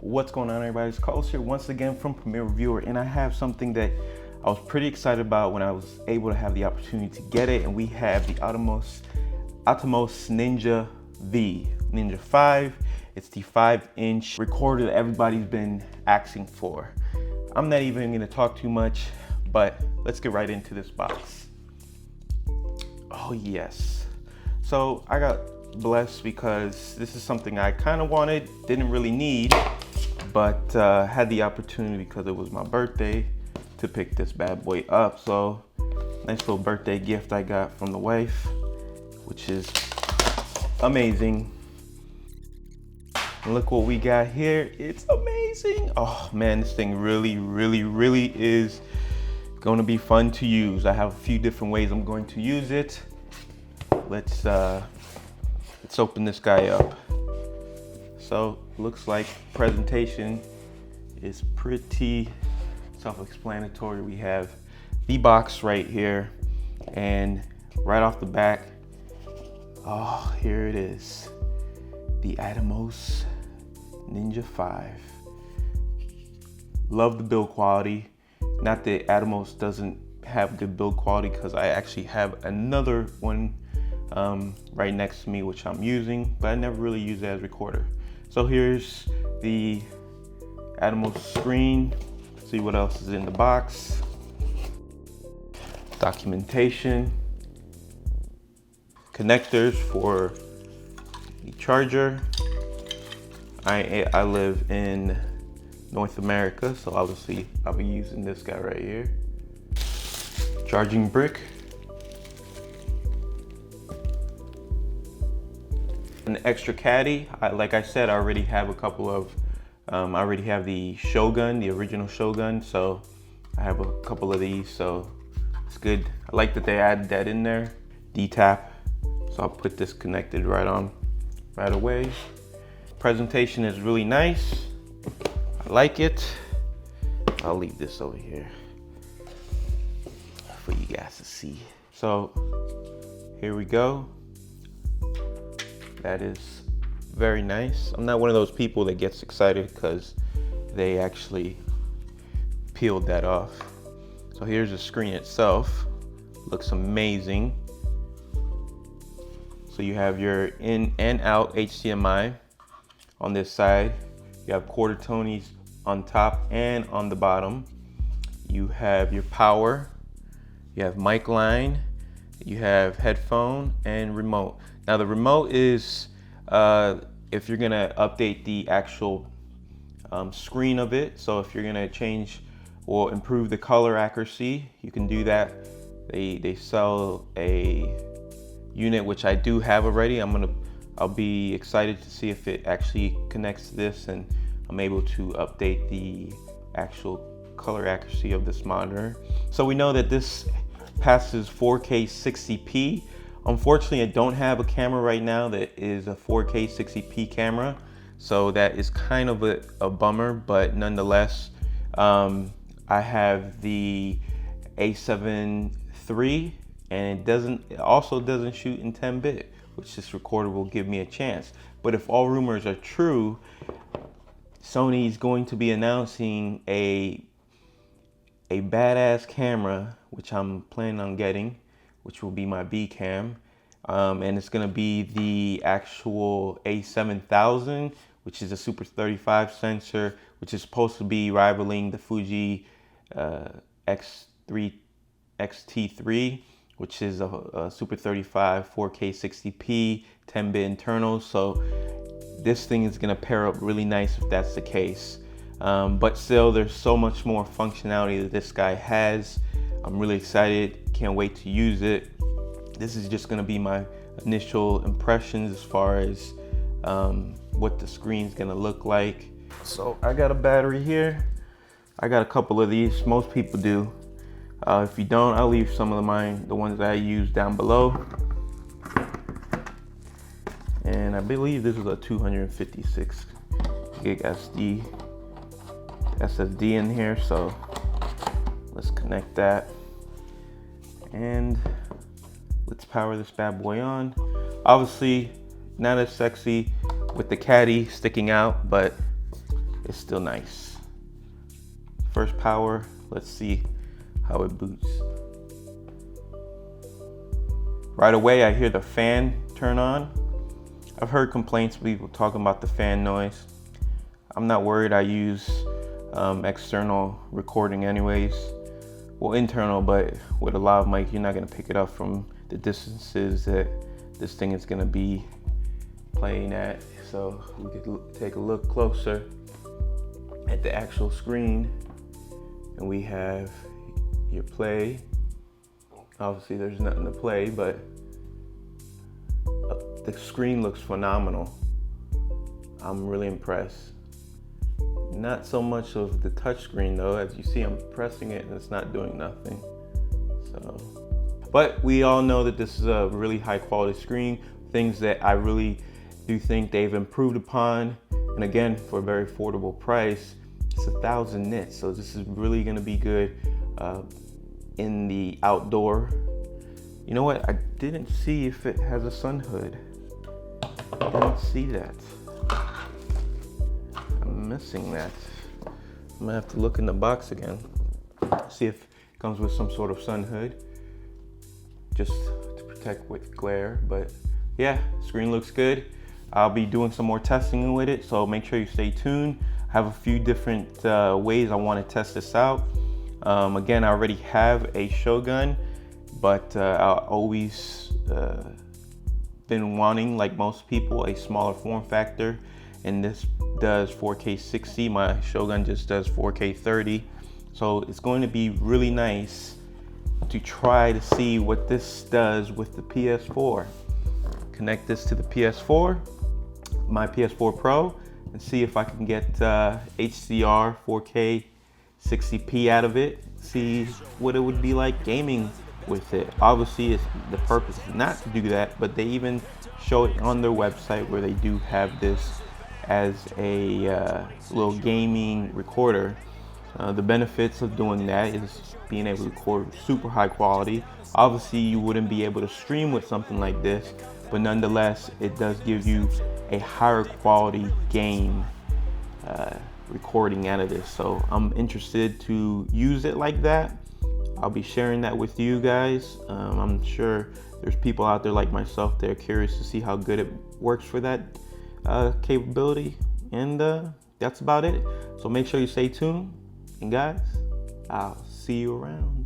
What's going on, everybody? It's Carlos here once again from PremierReviewer, and I have something that I was pretty excited about when I was able to have the opportunity to get it, and we have the Atomos Ninja V, Ninja 5. It's the 5-inch recorder that everybody's been asking for. I'm not even gonna talk too much, but let's get right into this box. Oh yes. So I got blessed because this is something I kind of wanted, didn't really need, but had the opportunity because it was my birthday to pick this bad boy up. So nice little birthday gift I got from the wife, which is amazing. And look what we got here. It's amazing. Oh man, this thing really is going to be fun to use. I have a few different ways I'm going to use it. Let's open this guy up. So looks like presentation is pretty self-explanatory. We have the box right here, and right off the back, oh, here it is, the Atomos Ninja 5. Love the build quality. Not that Atomos doesn't have good build quality, because I actually have another one right next to me which I'm using, but I never really use it as a recorder. So here's the Atomos screen. See what else is in the box. Documentation, connectors for the charger. I live in North America, so obviously I'll be using this guy right here. Charging brick. An extra caddy. Like I said, I already have a couple of, I already have the Shogun, the original Shogun, so I have a couple of these, so it's good. I like that they added that in there. D-tap, so I'll put this connected right on right away. Presentation is really nice. I like it. I'll leave this over here for you guys to see. So here we go. That is very nice. I'm not one of those people that gets excited because they actually peeled that off. So here's the screen itself. Looks amazing. So you have your in and out HDMI on this side. You have quarter Tonys on top and on the bottom. You have your power. You have mic line. You have headphone and remote. Now the remote is if you're gonna update the actual screen of it. So if you're gonna change or improve the color accuracy, you can do that. They sell a unit which I do have already. I'll be excited to see if it actually connects to this and I'm able to update the actual color accuracy of this monitor. So we know that this passes 4K 60p. Unfortunately, I don't have a camera right now that is a 4K 60p camera, so that is kind of a bummer, but nonetheless, I have the A7 III, and it also doesn't shoot in 10-bit, which this recorder will give me a chance. But if all rumors are true, Sony is going to be announcing a badass camera, which I'm planning on getting, which will be my B cam, and it's gonna be the actual A7000, which is a Super 35 sensor, which is supposed to be rivaling the Fuji X-T3, which is a Super 35 4K 60p 10-bit internal. So this thing is gonna pair up really nice if that's the case. But still, there's so much more functionality that this guy has. I'm really excited, can't wait to use it. This is just gonna be my initial impressions as far as what the screen's gonna look like. So I got a battery here. I got a couple of these, most people do. If you don't, I'll leave some of mine, the ones that I use, down below. And I believe this is a 256 gig SSD in here, so let's connect that. And let's power this bad boy on. Obviously, not as sexy with the caddy sticking out, but it's still nice. First power, let's see how it boots. Right away, I hear the fan turn on. I've heard complaints, people talking about the fan noise. I'm not worried. I use external recording anyways. Well, internal, but with a lav mic, you're not gonna pick it up from the distances that this thing is gonna be playing at. So we could take a look closer at the actual screen, and we have your play. Obviously there's nothing to play, but the screen looks phenomenal. I'm really impressed. Not so much of the touch screen though. As you see, I'm pressing it and it's not doing nothing. So, but we all know that this is a really high quality screen. Things that I really do think they've improved upon. And again, for a very affordable price, it's 1,000 nits. So this is really gonna be good in the outdoor. You know what? I didn't see if it has a sun hood. I didn't see that. I'm missing that. I'm gonna have to look in the box again. See if it comes with some sort of sun hood, just to protect with glare. But yeah, screen looks good. I'll be doing some more testing with it, so make sure you stay tuned. I have a few different ways I want to test this out. Again, I already have a Shogun, but I always been wanting, like most people, a smaller form factor, and this does 4K 60. My Shogun just does 4K 30, so it's going to be really nice to try to see what this does with the PS4. Connect this to the PS4, my PS4 Pro, and see if I can get HDR 4K 60p out of it. See what it would be like gaming with it. Obviously, it's the purpose is not to do that, but they even show it on their website where they do have this as a little gaming recorder. The benefits of doing that is being able to record super high quality. Obviously, you wouldn't be able to stream with something like this, but nonetheless, it does give you a higher quality game recording out of this. So I'm interested to use it like that. I'll be sharing that with you guys. I'm sure there's people out there like myself that are curious to see how good it works for that capability. And that's about it. So make sure you stay tuned. And guys, I'll see you around.